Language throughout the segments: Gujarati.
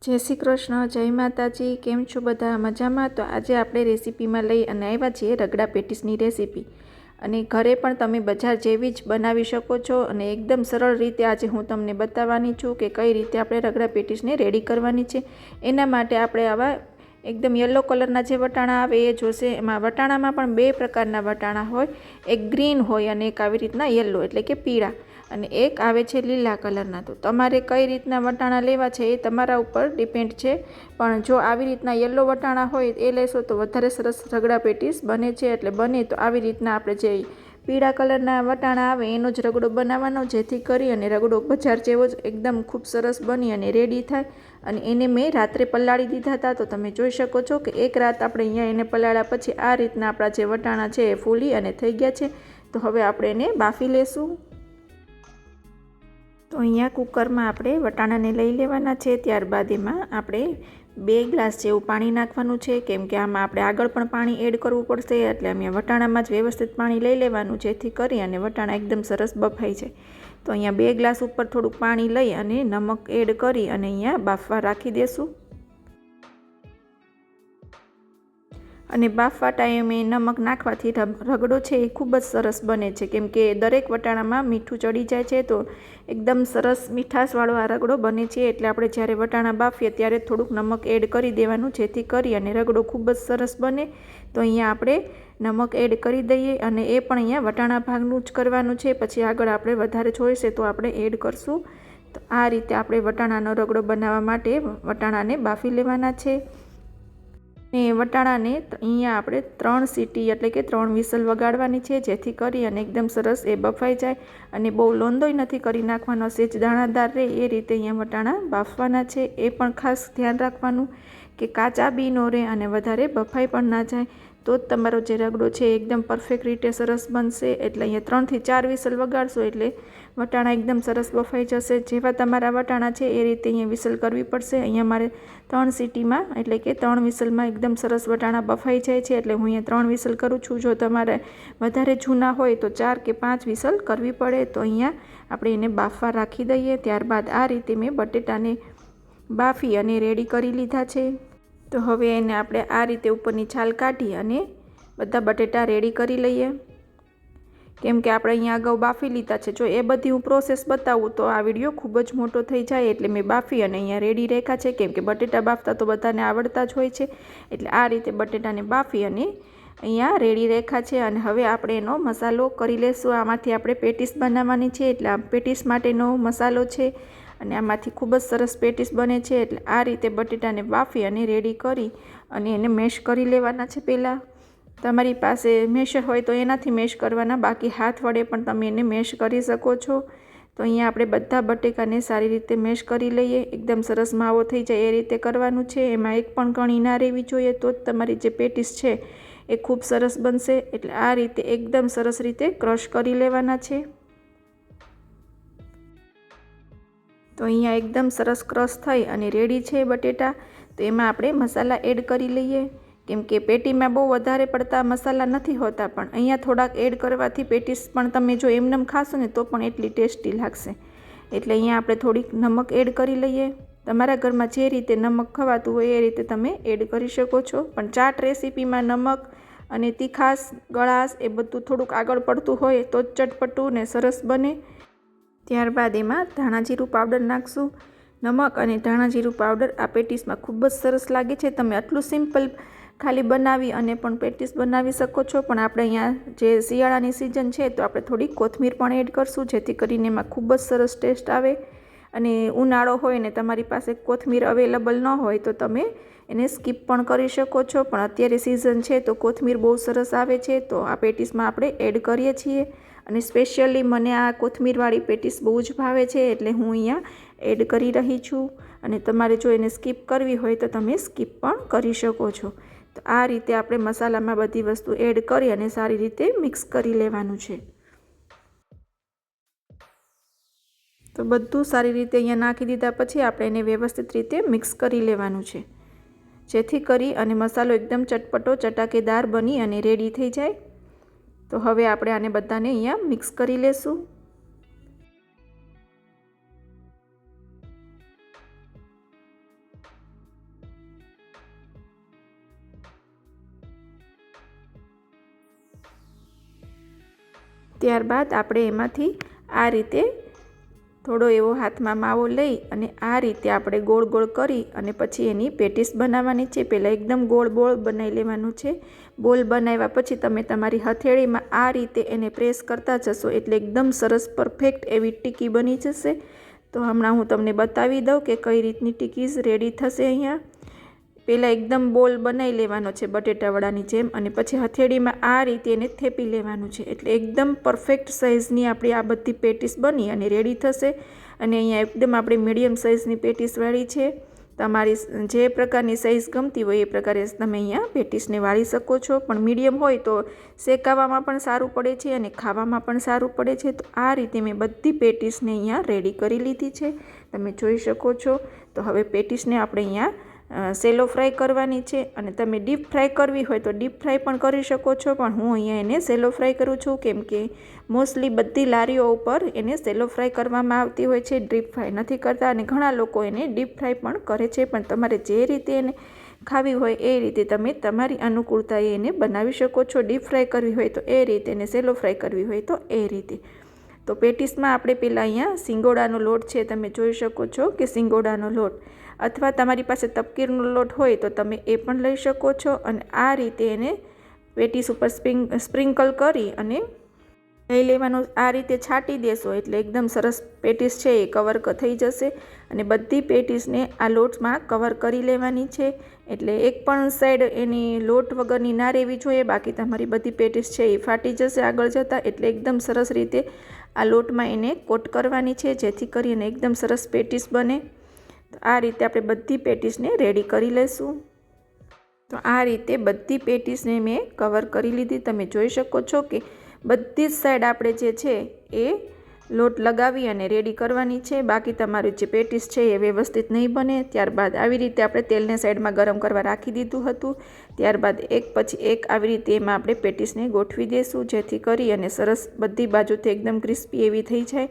जय श्री कृष्ण, जय माताजी। केम छो बधा मजामां? तो आज आपणे रेसिपीमां लई अने आव्या छीए रगड़ा पेटीसनी रेसिपी। अने घरे पण तमे बजार जेवी ज बनावी शको छो अने एकदम सरल रीते आज हूँ तमने बताववानी छुं के कई रीते आपणे रगड़ा पेटीसने रेडी करवानी छे। एना माटे आपणे आवा एकदम येलो कलरना जे वटाणा आवे ए जोशे। एमां वटाणामां पण बे प्रकारना वटाणा होय, एक ग्रीन होय अने एक आवी रीतना येलो एटले के पीळा अने एक आवे छे लीला कलरना। तो तमारे कई रीतना वटाणा लेवा छे ए तमारा उपर डिपेन्ड छे, पण जो आवी रीतना येलो वटाणा होय ए लेशो तो वधारे सरस रगड़ा पेटीस बने छे। एटले बने तो आवी रीतना आपणे जे पीळा कलरना वटाणा आवे एनो ज रगड़ो बनाववानो, जेथी करी अने रगड़ो बजार जेवो ज एकदम खूब सरस बनी अने रेडी थाय। अने एने मैं रात्रे पलाળી दीधा हता। तो तमे जोई शको छो के एक रात आपणे अहींया एने पलाळ्या पछी आ रीतना आपणा जे वटाणा छे ए फूली अने थई गया छे। तो हवे आपणे एने बाफी लेशुं। तो अहींया कूकर में आपणे वटाणा ने लई लेवाना छे। त्यारबाद एमां आपणे 2 ग्लास जेवुं पाणी नाखवानुं छे, केम के आमां आपणे आगळ पण पाणी एड करवुं पड़शे। एटले अमे वटाणामां ज व्यवस्थित पाणी लई लेवानुं, जेथी करी अने वटाणा एकदम सरस बफाई जाय। तो अहींया 2 ग्लास उपर थोडुंक पाणी लई अने नमक एड करी अने अहींया बाफवा राखी देशुं। अने बाफवा टाइमे नमक नाखवाथी रगड़ो छे ए खूब ज सरस बने छे, केम के दरेक वटाणामां मीठुं चढ़ी जाय छे। तो एकदम सरस मीठासवाळो आ रगड़ो बने छे। एटले आपणे ज्यारे वटाणा बाफीए त्यारे थोडुंक नमक एड करी देवानुं, जेथी करी अने रगड़ो खूब ज सरस बने। तो अहींया आपणे नमक एड करी दईए अने ए पण अहींया वटाणा भागनुं ज करवानुं छे। पछी आगळ आपणे वधारे जोईशे तो आपणे एड करशुं। तो आ रीते आपणे वटाणानो रगड़ो बनाववा माटे वटाणाने बाफी लेवाना छे। ने वटाणाने अहींया आपणे 3 सीटी एटले के 3 विसल वगाड़वानी छे, जेथी करी अने एकदम सरस ए बफाई जाय। अने बहु लोंदोय नथी करी नाखवानो, सेज दाणादार रहे ए रीते अहींया वटाणा बाफवाना छे। ए पण खास ध्यान राखवानुं के काचा बी न रहे अने वधारे बफाई पण ना जाय, तो ज तमारो जे रगड़ो छे एकदम परफेक्ट रीते सरस बनशे। एटले अहींया 3 થી 4 विसल वगाड़शो एटले वटाणा एकदम सरस बफाई जशे। जेवा तमारा वटाणा छे ए रीते अहींया विसल करवी पड़शे। अहींया मारे 3 सीटीमां एटले के 3 विसलमां एकदम सरस वटाणा बफाई जाय छे, एटले हुं अहींया 3 विसल करूं छुं। जो तमारे वधारे जूना होय तो 4 કે 5 विसल करवी पड़े। तो अहींया आपणे एने बाफवा राखी दईए। त्यारबाद आ रीते मैं बटेटाने बाफी अने रेडी करी लीधा छे। तो हवे एने आपणे आ रीते उपरनी छाल काढी अने बधा बटेटा रेडी करी लईए, केम के आपणे अहींया अगाऊ बाफी लीधा छे। जो ए बधी हूँ प्रोसेस बतावुं तो आ विडियो खूब ज मोटो थई जाय, एटले मैं बाफी अने अहींया रेडी राख्या छे, केम के बटेटा बाफता तो बधाने आवडता ज होय छे। एटले आ रीते बटेटाने बाफी अने अहींया रेडी राख्या छे। अने हवे आपणे एनो मसालो करी लेशुं। आमांथी आपणे पेटीस बनाववानी छे, एटले आ पेटीस माटेनो मसालो छे अने आमांथी खूब ज सरस पेटीस बने छे। एटले आ रीते बटेटाने बाफी अने रेडी करी अने एने मेश करी लेवाना छे। पहेला तमारी पासे मेशर होय तो एनाथी मेश करवाना, बाकी हाथ वडे पण तमे एने मेश करी शको छो। तो अहींया आपणे बधा बटेकाने सारी रीते मेश करी लईए, एकदम सरस मावो थई जाय ए रीते करवानुं छे। एमां एक पण कणी ना रहेवी जोईए, तो ज तमारी जे पेटीस छे ए खूब सरस बनशे। एटले आ रीते एकदम सरस रीते क्रश करी लेवाना छे। तो अहींया एकदम सरस क्रश थई अने रेडी छे बटेटा। तो एमां आपणे मसाला एड करी लईए, केम के पेटीमां बहु वधारे पड़ता मसाला नथी होता, पण अहींया थोड़ाक एड करवाथी पेटीस पण तमे जो एमनेम खाशो ने तो पण एटली टेस्टी लागशे। एटले अहींया आपणे थोड़ीक नमक एड करी लईए। तमारा घरमां जे रीते नमक खवातुं होय ए रीते तमे एड करी शको छो, पण चाट रेसिपीमां नमक अने तीखास गळाश ए बधुं थोड़ुंक आगळ पड़तुं होय तो ज चटपटुं ने सरस बने। त्यारबाद एमां धाणा जीरुं पाउडर नाखशुं। नमक अने धाणा जीरुं पाउडर आ पेटीसमां खूब ज सरस लागे छे। तमे आटલું सिम्पल खाली बनावी अने पण पेटीस बनावी शको छो, पण आपणे अहींया जे शियाळानी सीजन छे तो आपणे थोड़ी कोथमीर पण एड करशुं, जेथी करीने एमां खूब ज सरस टेस्ट आवे। अने उनाळो होय ने तमारी पासे कोथमीर अवेलेबल न होय तो तमे एने स्कीप पण करी शको छो, पण अत्यारे सीजन छे तो कोथमीर बहु सरस आवे छे। तो आ पेटीसमां आपणे एड करीए छीए अने स्पेशियली मने आ कोथमीरवाળી पेटीस बहु ज भावे छे, एटले हुं अहींया एड करी रही छुं। अने तमारे जो एने स्कीप करवी होय तो तमे स्कीप पण करी शको छो। तो आ रीते आपणे मसालामां बधी वस्तु एड करी अने सारी रीते मिक्स करी लेवानुं छे। तो बधुं सारी रीते अहींया नाखी दीधा पछी आपणे एने व्यवस्थित रीते मिक्स करी लेवानुं छे, जेथी करी अने मसालो एकदम चटपटो चटाकेदार बनी अने रेडी थई जाय। तो हवे आपणे आने बधाने अहींया मिक्स करी लेशुं। ત્યારબાદ આપણે એમાંથી આ રીતે થોડો એવો હાથમાં માવો લઈ અને આ રીતે આપણે ગોળ ગોળ કરી અને પછી એની પેટીસ બનાવવાની છે. પહેલાં એકદમ ગોળ બોલ બનાવી લેવાનું છે. બોલ બનાવ્યા પછી તમે તમારી હથેળીમાં આ રીતે એને પ્રેસ કરતા જશો એટલે એકદમ સરસ પરફેક્ટ એવી ટીકી બની જશે. તો હમણાં હું તમને બતાવી દઉં કે કઈ રીતની ટીકીઝ રેડી થશે. અહીંયા પહેલાં એકદમ બોલ બનાવી લેવાનો છે બટેટા વડાની જેમ અને પછી હથેળીમાં આ રીતે એને થેપી લેવાનું છે એટલે એકદમ પરફેક્ટ સાઇઝની આપણી આ બધી પેટીસ બની અને રેડી થશે. અને અહીંયા એકદમ આપણે મીડિયમ સાઇઝની પેટીસ વાળી છે. તમારી જે પ્રકારની સાઇઝ ગમતી હોય એ પ્રકારે તમે અહીંયા પેટીસને વાળી શકો છો. પણ મીડિયમ હોય તો શેકાવામાં પણ સારું પડે છે અને ખાવામાં પણ સારું પડે છે. તો આ રીતે મેં બધી પેટીસને અહીંયા રેડી કરી લીધી છે, તમે જોઈ શકો છો. તો હવે પેટીસને આપણે અહીંયા સેલો ફ્રાય કરવાની છે અને તમે ડીપ ફ્રાય કરવી હોય તો ડીપ ફ્રાય પણ કરી શકો છો. પણ હું અહીંયા એને સેલો ફ્રાય કરું છું કેમ કે મોસ્ટલી બધી લારીઓ ઉપર એને સેલો ફ્રાય કરવામાં આવતી હોય છે, ડીપ ફ્રાય નથી કરતા. અને ઘણા લોકો એને ડીપ ફ્રાય પણ કરે છે. પણ તમારે જે રીતે એને ખાવી હોય એ રીતે તમે તમારી અનુકૂળતાએ એને બનાવી શકો છો. ડીપ ફ્રાય કરવી હોય તો એ રીતે અને સેલો ફ્રાય કરવી હોય તો એ રીતે. તો પેટીસમાં આપણે પહેલાં અહીંયા સિંગોડાનો લોટ છે, તમે જોઈ શકો છો કે સિંગોડાનો લોટ અથવા તમારી પાસે તપકીરનો લોટ હોય તો તમે એ પણ લઈ શકો છો. અને આ રીતે એને પેટીસ ઉપર સ્પ્રિંકલ કરી અને લઈ લેવાનું. આ રીતે છાંટી દેશો એટલે એકદમ સરસ પેટીસ છે એ કવર થઈ જશે. અને બધી પેટીસને આ લોટમાં કવર કરી લેવાની છે એટલે એક પણ સાઈડ એની લોટ વગરની ના રહેવી જોઈએ, બાકી તમારી બધી પેટીસ છે એ ફાટી જશે આગળ જતાં. એટલે એકદમ સરસ રીતે આ લોટમાં એને કોટ કરવાની છે જેથી કરીને એકદમ સરસ પેટીસ બને. તો આ રીતે આપણે બધી પેટીસને રેડી કરી લઈશું. તો આ રીતે બધી પેટીસને મેં કવર કરી લીધી. તમે જોઈ શકો છો કે બધી જ સાઈડ આપણે જે છે એ લોટ લગાવી અને રેડી કરવાની છે. બાકી તમારી જે પેટીસ છે એ વ્યવસ્થિત નહીં બને. ત્યારબાદ આવી રીતે આપણે તેલને સાઈડમાં ગરમ કરવા રાખી દીધું હતું. ત્યારબાદ એક પછી એક આવી રીતે એમાં આપણે પેટીસને ગોઠવી દઈશું જેથી કરી અને સરસ બધી બાજુથી એકદમ ક્રિસ્પી એવી થઈ જાય.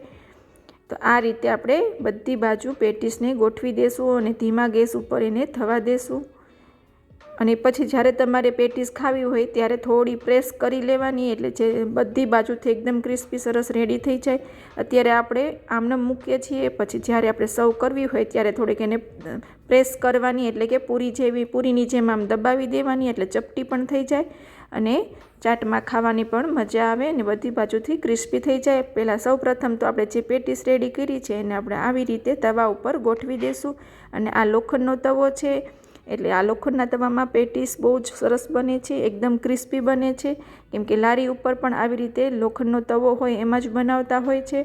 તો આ રીતે આપણે બધી બાજુ પેટીસને ગોઠવી દેશું અને ધીમા ગેસ ઉપર એને થવા દેશું. અને પછી જ્યારે તમારે પેટીસ ખાવી હોય ત્યારે થોડી પ્રેસ કરી લેવાની એટલે જે બધી બાજુથી એકદમ ક્રિસ્પી સરસ રેડી થઈ જાય. અત્યારે આપણે આમને મૂકીએ છીએ, પછી જ્યારે આપણે સર્વ કરવી હોય ત્યારે થોડીક એને પ્રેસ કરવાની એટલે કે પૂરીની જેમ આમ દબાવી દેવાની એટલે ચપટી પણ થઈ જાય અને ચાટમાં ખાવાની પણ મજા આવે અને બધી બાજુથી ક્રિસ્પી થઈ જાય. પહેલાં સૌપ્રથમ તો આપણે જે પેટીસ રેડી કરી છે એને આપણે આવી રીતે તવા ઉપર ગોઠવી દઈશું. અને આ લોખંડનો તવો છે એટલે આ લોખંડના તવામાં પેટીસ બહુ જ સરસ બને છે, એકદમ ક્રિસ્પી બને છે. કેમ કે લારી ઉપર પણ આવી રીતે લોખંડનો તવો હોય એમાં જ બનાવતા હોય છે.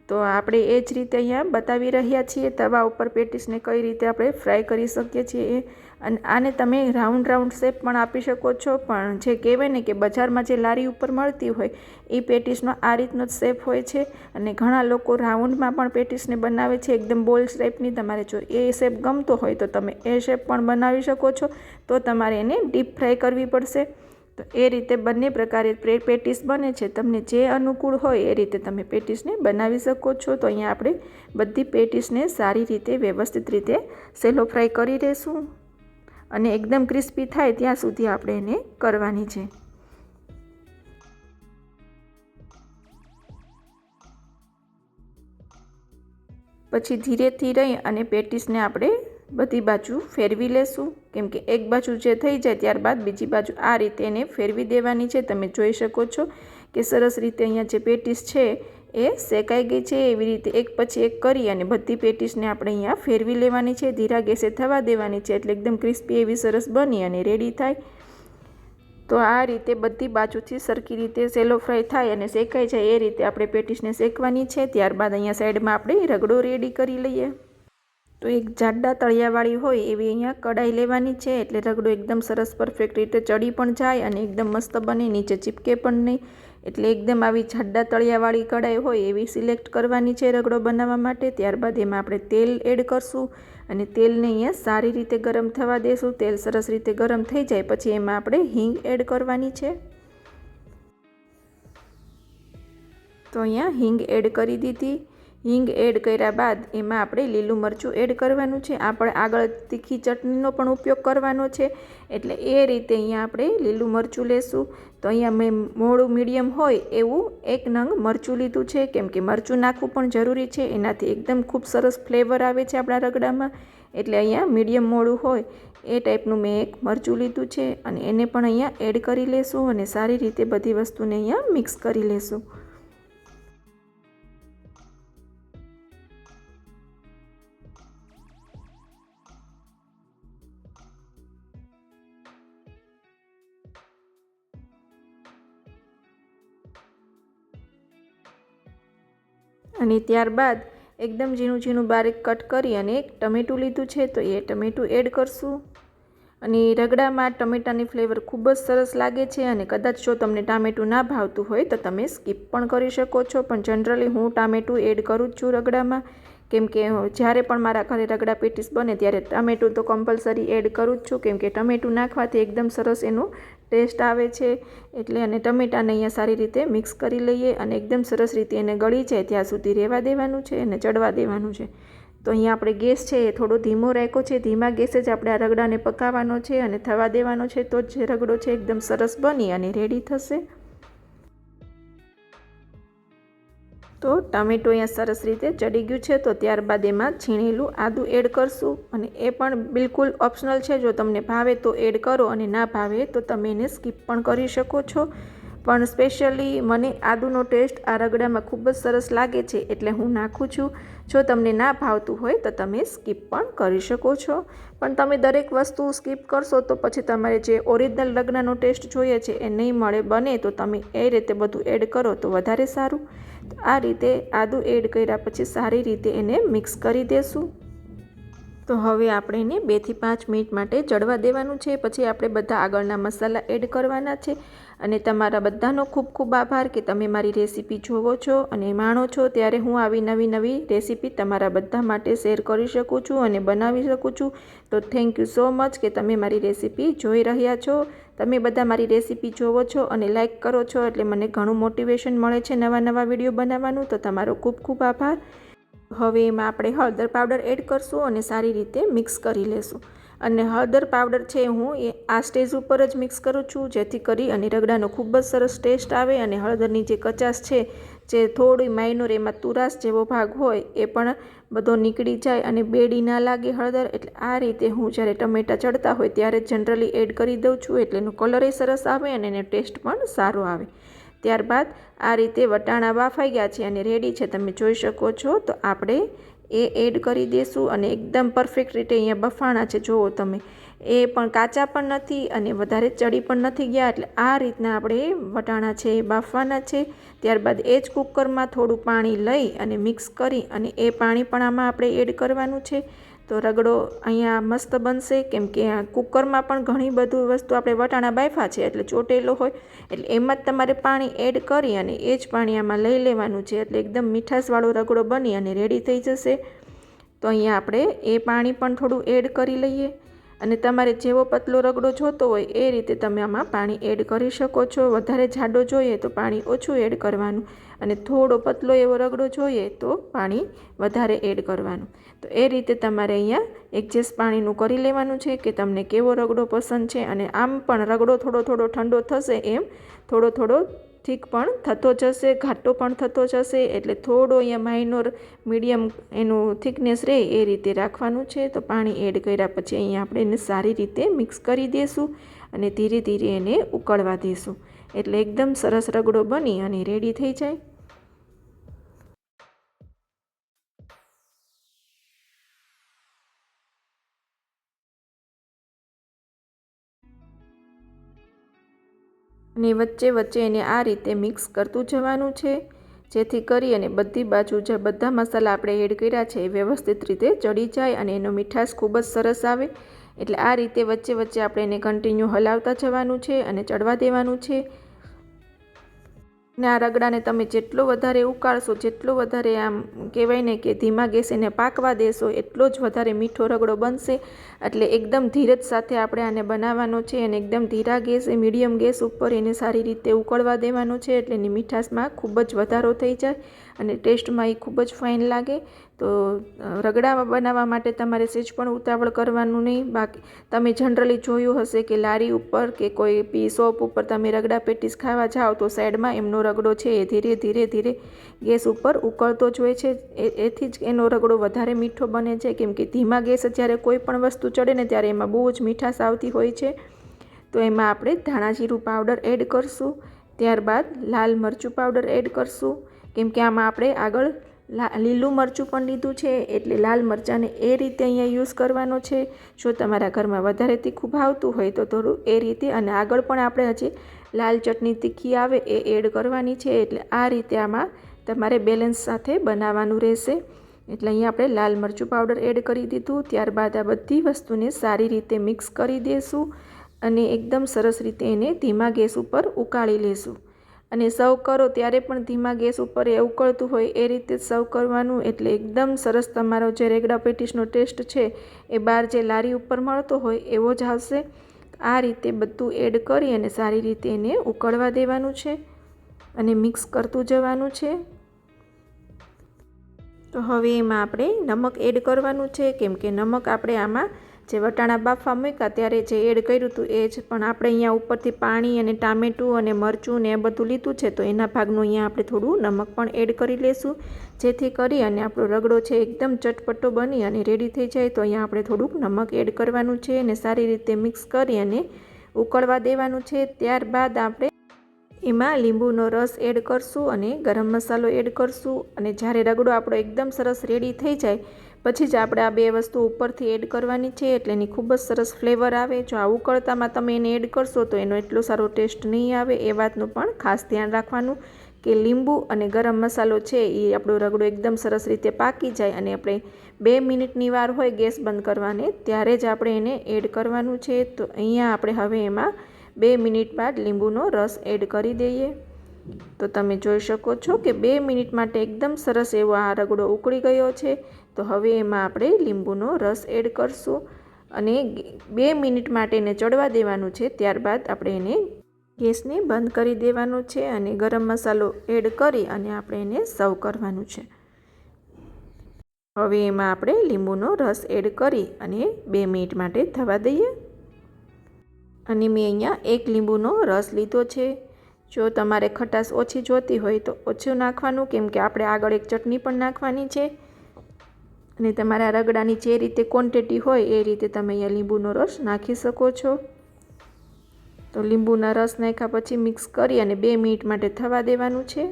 તો આપણે એ જ રીતે અહીંયા બતાવી રહ્યા છીએ તવા ઉપર પેટીસને કઈ રીતે આપણે ફ્રાય કરી શકીએ છીએ. અને આને તમે રાઉન્ડ શેપ પણ આપી શકો છો. પણ જે કહેવાય ને કે બજારમાં જે લારી ઉપર મળતી હોય એ પેટીસનો આ રીતનો જ શેપ હોય છે. અને ઘણા લોકો રાઉન્ડમાં પણ પેટીસને બનાવે છે એકદમ બોલ શેપની. તમારે જો એ શેપ ગમતો હોય તો તમે એ શેપ પણ બનાવી શકો છો. તો તમારે એને ડીપ ફ્રાય કરવી પડશે. તો એ રીતે બંને પ્રકારે પેટીસ બને છે. તમને જે અનુકૂળ હોય એ રીતે તમે પેટીસને બનાવી શકો છો. તો અહીંયા આપણે બધી પેટીસને સારી રીતે વ્યવસ્થિત રીતે સેલો ફ્રાય કરી દઈશું અને એકદમ ક્રિસ્પી થાય ત્યાં સુધી આપણે એને કરવાની છે. પછી ધીરેથી રહી અને પેટીસને આપણે બધી બાજુ ફેરવી લેશું. કેમ કે એક બાજુ જે થઈ જાય ત્યારબાદ બીજી બાજુ આ રીતે એને ફેરવી દેવાની છે. તમે જોઈ શકો છો કે સરસ રીતે અહીંયા જે પેટીસ છે એ શેકાઈ ગઈ છે. એવી રીતે એક પછી એક કરી અને બધી પેટીસને આપણે અહીંયા ફેરવી લેવાની છે. ધીરા ગેસે થવા દેવાની છે એટલે એકદમ ક્રિસ્પી એવી સરસ બની અને રેડી થાય. તો આ રીતે બધી બાજુથી સરખી રીતે સેલો ફ્રાય થાય અને શેકાઈ જાય એ રીતે આપણે પેટીસને શેકવાની છે. ત્યારબાદ અહીંયા સાઈડમાં આપણે રગડો રેડી કરી લઈએ. તો એક જાડા તળિયાવાળી હોય એવી અહીંયા કઢાઈ લેવાની છે એટલે રગડો એકદમ સરસ પરફેક્ટ રીતે ચડી પણ જાય અને એકદમ મસ્ત બને, નીચે ચીપકે પણ નહીં. એટલે એકદમ આવી જાડા તળિયાવાળી કઢાઈ હોય એવી સિલેક્ટ કરવાની છે રગડો બનાવવા માટે. ત્યારબાદ એમાં આપણે તેલ એડ કરશું અને તેલને અહીંયા સારી રીતે ગરમ થવા દેશું. તેલ સરસ રીતે ગરમ થઈ જાય પછી એમાં આપણે હિંગ એડ કરવાની છે. તો અહીંયા હિંગ એડ કરી દીધી. હિંગ એડ કર્યા બાદ એમાં આપણે લીલું મરચું એડ કરવાનું છે. આપણે આગળ તીખી ચટણીનો પણ ઉપયોગ કરવાનો છે, એટલે એ રીતે અહીંયા આપણે લીલું મરચું લેશું. તો અહીંયા મેં મોળું મીડિયમ હોય એવું 1 નંગ મરચું લીધું છે, કેમ કે મરચું નાખવું પણ જરૂરી છે. એનાથી એકદમ ખૂબ સરસ ફ્લેવર આવે છે આપણા રગડામાં. એટલે અહીંયા મીડિયમ મોળું હોય એ ટાઈપનું મેં 1 મરચું લીધું છે અને એને પણ અહીંયા એડ કરી લેશું અને સારી રીતે બધી વસ્તુને અહીંયા મિક્સ કરી લેશું. અને ત્યારબાદ એકદમ ઝીણું ઝીણું બારીક કટ કરી અને 1 ટમેટું લીધું છે, તો એ ટમેટું એડ કરશું. અને રગડામાં ટમેટાની ફ્લેવર ખૂબ જ સરસ લાગે છે. અને કદાચ જો તમને ટામેટું ના ભાવતું હોય તો તમે સ્કીપ પણ કરી શકો છો, પણ જનરલી હું ટામેટું એડ કરું જ છું રગડામાં, કેમ કે જ્યારે પણ મારા ઘરે રગડા પેટીસ બને ત્યારે ટામેટું તો કમ્પલસરી એડ કરું જ છું, કેમ કે ટમેટું નાખવાથી એકદમ સરસ એનું ટેસ્ટ આવે છે. એટલે અને ટમેટાને અહીંયા સારી રીતે મિક્સ કરી લઈએ અને એકદમ સરસ રીતે એને ગળી જાય ત્યાં સુધી રહેવા દેવાનું છે અને ચડવા દેવાનું છે. તો અહીંયા આપણે ગેસ છે એ થોડો ધીમો રાખ્યો છે. ધીમા ગેસે જ આપણે આ રગડાને પકાવવાનો છે અને થવા દેવાનો છે, તો જ રગડો છે એકદમ સરસ બની અને રેડી થશે. તો ટામેટું અહીંયા સરસ રીતે ચડી ગયું છે. તો ત્યારબાદ એમાં છીણેલું આદું એડ કરશું અને એ પણ બિલકુલ ઓપ્શનલ છે. જો તમને ભાવે તો એડ કરો અને ના ભાવે તો તમે એને સ્કીપ પણ કરી શકો છો. પણ સ્પેશિયલી મને આદુનો ટેસ્ટ આ રગડામાં ખૂબ જ સરસ લાગે છે, એટલે હું નાખું છું. જો તમને ના ભાવતું હોય તો તમે સ્કીપ પણ કરી શકો છો. પણ તમે દરેક વસ્તુ સ્કીપ કરશો તો પછી તમારે જે ઓરિજિનલ રગડાનો ટેસ્ટ જોઈએ છે એ નહીં મળે. બને તો તમે એ રીતે બધું એડ કરો તો વધારે સારું. આ રીતે આદું એડ કર્યા પછી સારી રીતે એને મિક્સ કરી દેશું. તો હવે આપણે એને 2 થી 5 મિનિટ માટે ચડવા દેવાનું છે. પછી આપણે બધા આગળના મસાલા એડ કરવાના છે. અને તમારા બધાનો ખૂબ ખૂબ આભાર કે તમે મારી રેસીપી જોવો છો અને માણો છો, ત્યારે હું આવી નવી રેસીપી તમારા બધા માટે શેર કરી શકું છું અને બનાવી શકું છું. તો થેન્ક યુ સો મચ કે તમે મારી રેસીપી જોઈ રહ્યા છો. તમે બધા મારી રેસીપી જોવો છો અને લાઈક કરો છો, એટલે મને ઘણું મોટિવેશન મળે છે નવા વિડીયો બનાવવાનું. તો તમારો ખૂબ ખૂબ આભાર. હવે એમાં આપણે હળદર પાવડર એડ કરશું અને સારી રીતે મિક્સ કરી લેશું. અને હળદર પાવડર છે હું એ આ સ્ટેજ ઉપર જ મિક્સ કરું છું, જેથી કરી અને રગડાનો ખૂબ જ સરસ ટેસ્ટ આવે અને હળદરની જે કચાશ છે, જે થોડી માઇનોર એમાં તુરાશ જેવો ભાગ હોય એ પણ બધો નીકળી જાય અને બેડી ના લાગે હળદર. એટલે આ રીતે હું જ્યારે ટમેટાં ચડતા હોય ત્યારે જનરલી એડ કરી દઉં છું, એટલે એનો કલર સરસ આવે અને એનો ટેસ્ટ પણ સારો આવે. ત્યારબાદ આ રીતે વટાણા બાફાઈ ગયા છે અને રેડી છે, તમે જોઈ શકો છો. તો આપણે એ એડ કરી દઈશું અને એકદમ પરફેક્ટ રીતે અહીંયા બફાણા છે, જુઓ તમે. એ પણ કાચા પણ નથી અને વધારે ચડી પણ નથી ગયા. એટલે આ રીતના આપણે વટાણા છે એ બાફવાના છે. ત્યારબાદ એ જ કુકરમાં થોડું પાણી લઈ અને મિક્સ કરી અને એ પાણી પણ આમાં આપણે એડ કરવાનું છે. તો રગડો અહીંયા મસ્ત બનશે, કેમ કે આ કુકરમાં પણ ઘણી બધી વસ્તુ આપણે વટાણા બાફા છે એટલે ચોટેલો હોય, એટલે એમાં જ તમારે પાણી એડ કરી અને એ જ પાણી આમાં લઈ લેવાનું છે. એટલે એકદમ મીઠાશવાળો રગડો બની અને રેડી થઈ જશે. તો અહીંયા આપણે એ પાણી પણ થોડું એડ કરી લઈએ અને તમારે જેવો પતલો રગડો જોતો હોય એ રીતે તમે આમાં પાણી એડ કરી શકો છો. વધારે જાડો જોઈએ તો પાણી ઓછું એડ કરવાનું અને થોડો પતલો એવો રગડો જોઈએ તો પાણી વધારે એડ કરવાનું. તો એ રીતે તમારે અહીંયા એડજસ્ટ પાણીનું કરી લેવાનું છે કે તમને કેવો રગડો પસંદ છે. અને આમ પણ રગડો થોડો ઠંડો થશે એમ થોડો થીક પણ થતો જશે, ઘાટો પણ થતો જશે. એટલે થોડો અહીંયા માઇનોર મીડિયમ એનું થિકનેસ રહે એ રીતે રાખવાનું છે. તો પાણી એડ કર્યા પછી અહીંયા આપણે એને સારી રીતે મિક્સ કરી દઈશું અને ધીરે ધીરે એને ઉકળવા દઈશું, એટલે એકદમ સરસ રગડો બની અને રેડી થઈ જાય. અને વચ્ચે એને આ રીતે મિક્સ કરતું જવાનું છે, જેથી કરી અને બધી બાજુ જે બધા મસાલા આપણે એડ કર્યા છે એ વ્યવસ્થિત રીતે ચડી જાય અને એનો મીઠાશ ખૂબ જ સરસ આવે. એટલે આ રીતે વચ્ચે આપણે એને કન્ટિન્યુ હલાવતા જવાનું છે અને ચડવા દેવાનું છે. ને આ રગડાને તમે જેટલો વધારે ઉકાળશો, જેટલો વધારે આમ કહેવાય ને કે ધીમા ગેસે એને પાકવા દેશો, એટલો જ વધારે મીઠો રગડો બનશે. એટલે એકદમ ધીરજ સાથે આપણે આને બનાવવાનો છે અને એકદમ ધીરા ગેસે, મીડિયમ ગેસ ઉપર એને સારી રીતે ઉકળવા દેવાનો છે. એટલે એની મીઠાશમાં ખૂબ જ વધારો થઈ જાય અને ટેસ્ટમાં એ ખૂબ જ ફાઇન લાગે. તો રગડા બનાવવા માટે તમારે સેજ પણ ઉતાવળ કરવાનું નહીં. બાકી તમે જનરલી જોયું હશે કે લારી ઉપર કે કોઈ શોપ ઉપર તમે રગડા પેટીસ ખાવા જાઓ તો સાઈડમાં એમનો રગડો છે એ ધીરે ધીરે ધીરે ગેસ ઉપર ઉકળતો જ હોય છે. એથી જ એનો રગડો વધારે મીઠો બને છે, કેમ કે ધીમા ગેસ જ્યારે કોઈ પણ વસ્તુ ચડે ને ત્યારે એમાં બહુ જ મીઠાશ આવતી હોય છે. તો એમાં આપણે ધાણા જીરું પાવડર એડ કરશું, ત્યારબાદ લાલ મરચું પાવડર એડ કરશું, કેમ કે આમાં આપણે આગળ લીલું મરચું પણ લીધું છે. એટલે લાલ મરચાંને એ રીતે અહીંયા યુઝ કરવાનો છે. જો તમારા ઘરમાં વધારે તીખું ભાવતું હોય તો થોડું એ રીતે, અને આગળ પણ આપણે હજી લાલ ચટણી તીખી આવે એ એડ કરવાની છે. એટલે આ રીતે આમાં તમારે બેલેન્સ સાથે બનાવવાનું રહેશે. એટલે અહીંયા આપણે લાલ મરચું પાવડર એડ કરી દીધું. ત્યારબાદ આ બધી વસ્તુને સારી રીતે મિક્સ કરી દઈશું અને એકદમ સરસ રીતે એને ધીમા ગેસ ઉપર ઉકાળી લેશું. અને સર્વ કરો ત્યારે પણ ધીમા ગેસ ઉપર એ ઉકળતું હોય એ રીતે સર્વ કરવાનું. એટલે એકદમ સરસ તમારો જે રગડા પેટીસનો ટેસ્ટ છે એ બહાર જે લારી ઉપર મળતો હોય એવો જ આવશે. આ રીતે બધું એડ કરી અને સારી રીતે એને ઉકળવા દેવાનું છે અને મિક્સ કરતું જવાનું છે. તો હવે એમાં આપણે નમક એડ કરવાનું છે, કેમ કે નમક આપણે આમાં જે વટાણા બાફવા મૂક્યા ત્યારે જે એડ કર્યું હતું એ જ, પણ આપણે અહીંયા ઉપરથી પાણી અને ટામેટું અને મરચું ને એ બધું લીધું છે. તો એના ભાગનું અહીંયા આપણે થોડું નમક પણ એડ કરી લેશું, જેથી કરી અને આપણો રગડો છે એકદમ ચટપટો બની અને રેડી થઈ જાય. તો અહીંયા આપણે થોડુંક નમક એડ કરવાનું છે અને સારી રીતે મિક્સ કરી અને ઉકળવા દેવાનું છે. ત્યારબાદ આપણે એમાં લીંબુનો રસ એડ કરશું અને ગરમ મસાલો એડ કરશું. અને જ્યારે રગડો આપણો એકદમ સરસ રેડી થઈ જાય પછી જ આપણે આ બે વસ્તુ ઉપરથી એડ કરવાની છે. એટલે એની ખૂબ જ સરસ ફ્લેવર આવે. જો આ ઉકળતામાં તમે એને એડ કરશો તો એનો એટલો સારો ટેસ્ટ નહીં આવે. એ વાતનું પણ ખાસ ધ્યાન રાખવાનું કે લીંબુ અને ગરમ મસાલો છે એ આપણો રગડો એકદમ સરસ રીતે પાકી જાય અને આપણે 2 મિનિટની વાર હોય ગેસ બંધ કરવાને ત્યારે જ આપણે એને એડ કરવાનું છે. તો અહીંયા આપણે હવે એમાં 2 મિનિટ બાદ લીંબુનો રસ એડ કરી દઈએ. તો તમે જોઈ શકો છો કે 2 મિનિટ માટે એકદમ સરસ એવો આ રગડો ઉકળી ગયો છે. તો હવે એમાં આપણે લીંબુનો રસ એડ કરશું અને 2 મિનિટ માટે એને ચડવા દેવાનું છે. ત્યારબાદ આપણે એને ગેસને બંધ કરી દેવાનું છે અને ગરમ મસાલો એડ કરી અને આપણે એને સર્વ કરવાનું છે. હવે એમાં આપણે લીંબુનો રસ એડ કરી અને 2 મિનિટ માટે થવા દઈએ. અને મેં અહીંયા 1 લીંબુનો રસ લીધો છે. જો તમારે ખટાશ ઓછી જોતી હોય તો ઓછું નાખવાનું, કેમ કે આપણે આગળ એક ચટણી પણ નાખવાની છે. અને તમારા રગડાની જે રીતે ક્વોન્ટિટી હોય એ રીતે તમે અહીંયા લીંબુનો રસ નાખી શકો છો. તો લીંબુના રસ નાખ્યા પછી મિક્સ કરી અને 2 મિનિટ માટે થવા દેવાનું છે.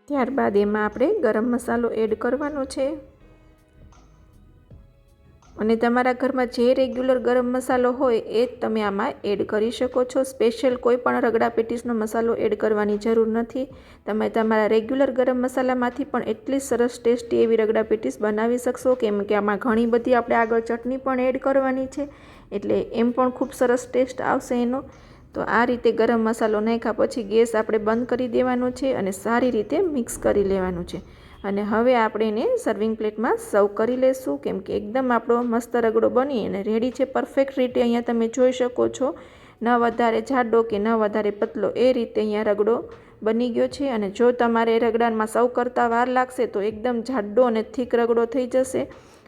ત્યારબાદ એમાં આપણે ગરમ મસાલો એડ કરવાનો છે. અને તમારા ઘરમાં જે રેગ્યુલર ગરમ મસાલો હોય એ જ તમે આમાં એડ કરી શકો છો. સ્પેશિયલ કોઈ પણ રગડા પેટીસનો મસાલો એડ કરવાની જરૂર નથી. તમે તમારા રેગ્યુલર ગરમ મસાલામાંથી પણ એટલી સરસ ટેસ્ટી એવી રગડા પેટીસ બનાવી શકશો, કેમ કે આમાં ઘણી બધી આપણે આગળ ચટણી પણ એડ કરવાની છે. એટલે એમ પણ ખૂબ સરસ ટેસ્ટ આવશે એનો. તો આ રીતે ગરમ મસાલો નાખ્યા પછી ગેસ આપણે બંધ કરી દેવાનો છે અને સારી રીતે મિક્સ કરી લેવાનું છે. અને હવે આપણે એને સર્વિંગ પ્લેટમાં સર્વ કરી લઈશું, કેમ કે એકદમ આપણો મસ્ત રગડો બની અને રેડી છે પરફેક્ટ રીતે. અહીંયા તમે જોઈ શકો છો, ન વધારે જાડો કે ન વધારે પતલો, એ રીતે અહીંયા રગડો બની ગયો છે. અને જો તમારે રગડામાં સર્વ કરતાં વાર લાગશે તો એકદમ જાડો અને થીક રગડો થઈ જશે.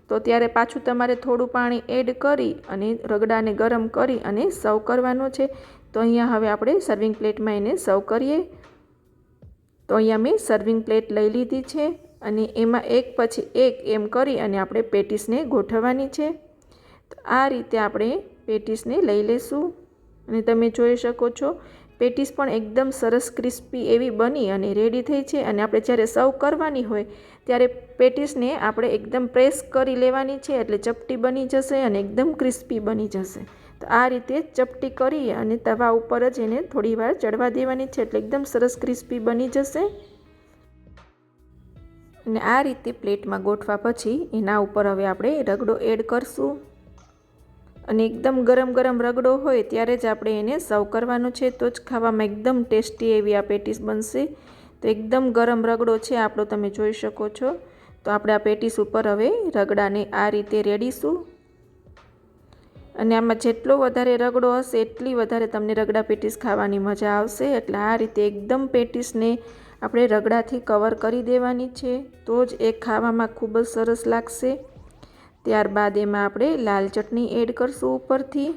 તો ત્યારે પાછું તમારે થોડું પાણી એડ કરી અને રગડાને ગરમ કરી અને સર્વ કરવાનો છે. તો અહીંયા હવે આપણે સર્વિંગ પ્લેટમાં એને સર્વ કરીએ. તો અહીંયા મેં સર્વિંગ પ્લેટ લઈ લીધી છે અને એમાં એક પછી એક એમ કરી અને આપણે પેટીસને ગોઠવવાની છે. તો આ રીતે આપણે પેટીસને લઈ લેશું. અને તમે જોઈ શકો છો પેટીસ પણ એકદમ સરસ ક્રિસ્પી એવી બની અને રેડી થઈ છે. અને આપણે જ્યારે સર્વ કરવાની હોય ત્યારે પેટીસને આપણે એકદમ પ્રેસ કરી લેવાની છે, એટલે ચપટી બની જશે અને એકદમ ક્રિસ્પી બની જશે. તો આ રીતે ચપટી કરી અને તવા ઉપર જ એને થોડી વાર ચડવા દેવાની છે, એટલે એકદમ સરસ ક્રિસ્પી બની જશે. અને આ રીતે પ્લેટમાં ગોઠવા પછી એના ઉપર હવે આપણે રગડો એડ કરશું અને એકદમ ગરમ ગરમ રગડો હોય ત્યારે જ આપણે એને સર્વ કરવાનો છે, તો જ ખાવામાં એકદમ ટેસ્ટી એવી આ પેટીસ બનશે। તો એકદમ ગરમ રગડો છે આપણો, તમે જોઈ શકો છો। તો આપણે આ પેટીસ ઉપર હવે રગડાને આ રીતે રેડીશું, અને આમાં જેટલો વધારે રગડો હશે એટલી વધારે તમને રગડા પેટીસ ખાવાની મજા આવશે। એટલે આ રીતે એકદમ પેટીસને આપણે રગડાથી કવર કરી દેવાની છે, તો જ એ ખાવામાં ખૂબ જ સરસ લાગશે। ત્યારબાદ એમાં આપણે લાલ ચટણી એડ કરશું ઉપરથી।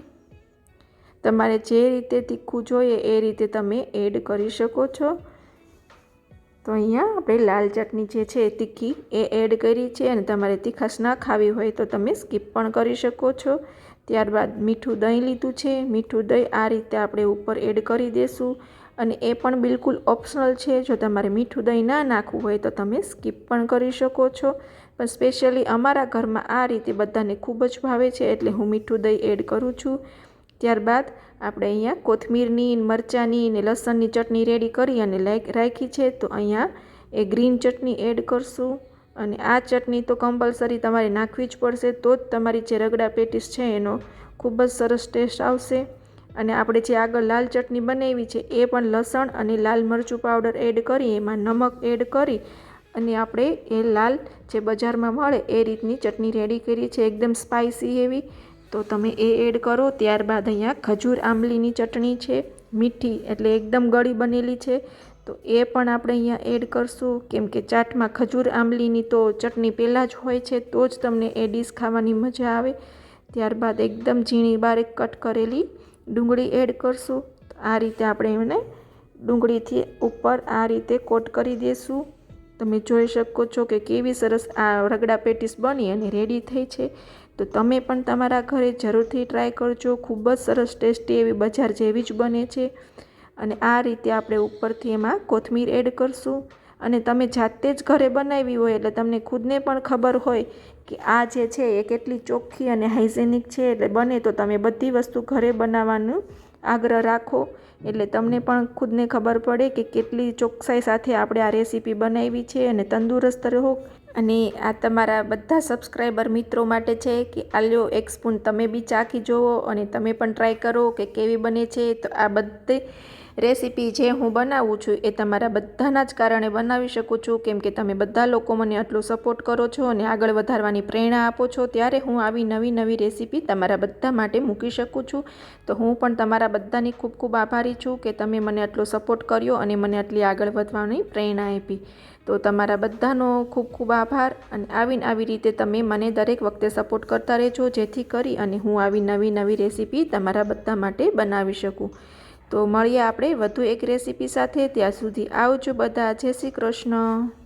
તમારે જે રીતે તીખું જોઈએ એ રીતે તમે એડ કરી શકો છો। તો અહીંયા આપણે લાલ ચટણી જે છે તીખી એ એડ કરી છે, અને તમારે તીખાશ ના ખાવી હોય તો તમે સ્કીપ પણ કરી શકો છો। ત્યારબાદ મીઠું દહીં લીધું છે, મીઠું દહીં આ રીતે આપણે ઉપર એડ કરી દઈશું, અને એ પણ બિલકુલ ઓપ્શનલ છે। જો તમારે મીઠું દહીં ના નાખવું હોય તો તમે સ્કીપ પણ કરી શકો છો, પણ સ્પેશિયલી અમારા ઘરમાં આ રીતે બધાને ખૂબ જ ભાવે છે એટલે હું મીઠું દહીં એડ કરું છું। ત્યારબાદ આપણે અહીંયા કોથમીરની, મરચાંની ને લસણની ચટણી રેડી કરી અને રાખી છે, તો અહીંયા એ ગ્રીન ચટણી એડ કરશું। અને આ ચટણી તો કમ્પલસરી તમારે નાખવી જ પડશે, તો જ તમારી જે રગડા પેટીસ છે એનો ખૂબ જ સરસ ટેસ્ટ આવશે। અને આપણે જે આગળ લાલ ચટણી બનાવી છે એ પણ લસણ અને લાલ મરચું પાવડર એડ કરી, એમાં નમક એડ કરી અને આપણે એ લાલ જે બજારમાં મળે એ રીતની ચટણી રેડી કરી છે, એકદમ સ્પાઇસી એવી, તો તમે એ એડ કરો। ત્યારબાદ અહીંયા ખજૂર આંબલીની ચટણી છે, મીઠી એટલે એકદમ ગળી બનેલી છે, તો એ પણ આપણે અહીંયા એડ કરશું, કેમ કે ચાટમાં ખજૂર આંબલીની તો ચટણી પહેલાં જ હોય છે, તો જ તમને એ ડીશ ખાવાની મજા આવે। ત્યારબાદ એકદમ ઝીણી બારીક કટ કરેલી ડુંગળી એડ કરશું। આ રીતે આપણે એને ડુંગળીથી ઉપર આ રીતે કોટ કરી દઈશું। તમે જોઈ શકો છો કે કેવી સરસ આ રગડા પેટીસ બની અને રેડી થઈ છે। તો તમે પણ તમારા ઘરે જરૂરથી ટ્રાય કરજો, ખૂબ જ સરસ ટેસ્ટી એવી બજાર જેવી જ બને છે। અને આ રીતે આપણે ઉપરથી એમાં કોથમીર એડ કરશું, અને તમે જાતે જ ઘરે બનાવી હોય એટલે તમને ખુદને પણ ખબર હોય કે આ જે છે એ કેટલી ચોખ્ખી અને હાઇજેનિક છે। એટલે બને તો તમે બધી વસ્તુ ઘરે બનાવવાનું આગ્રહ રાખો, એટલે તમને પણ ખુદને ખબર પડે કે કેટલી ચોકસાઈ સાથે આપણે આ રેસીપી બનાવી છે, અને તંદુરસ્ત રહો। અને આ તમારા બધા સબસ્ક્રાઈબર મિત્રો માટે છે કે આ લ્યો એક સ્પૂન તમે બી ચાખી જુઓ અને તમે પણ ટ્રાય કરો કે કેવી બને છે। તો આ બધી રેસીપી જે હું બનાવું છું એ તમારા બધાના જ કારણે બનાવી શકું છું, કેમ કે તમે બધા લોકો મને આટલો સપોર્ટ કરો છો અને આગળ વધારવાની પ્રેરણા આપો છો, ત્યારે હું આવી નવી નવી રેસીપી તમારા બધા માટે મૂકી શકું છું। તો હું પણ તમારા બધાની ખૂબ ખૂબ આભારી છું કે તમે મને આટલો સપોર્ટ કર્યો અને મને આટલી આગળ વધવાની પ્રેરણા આપી। તો તમારા બધાનો ખૂબ ખૂબ આભાર, અને આવી રીતે તમે મને દરેક વખતે સપોર્ટ કરતા રહેજો, જેથી કરી અને હું આવી નવી નવી રેસીપી તમારા બધા માટે બનાવી શકું। તો મળીએ આપણે વધુ એક રેસીપી સાથે, ત્યાં સુધી આવજો બધા, જય શ્રી કૃષ્ણ।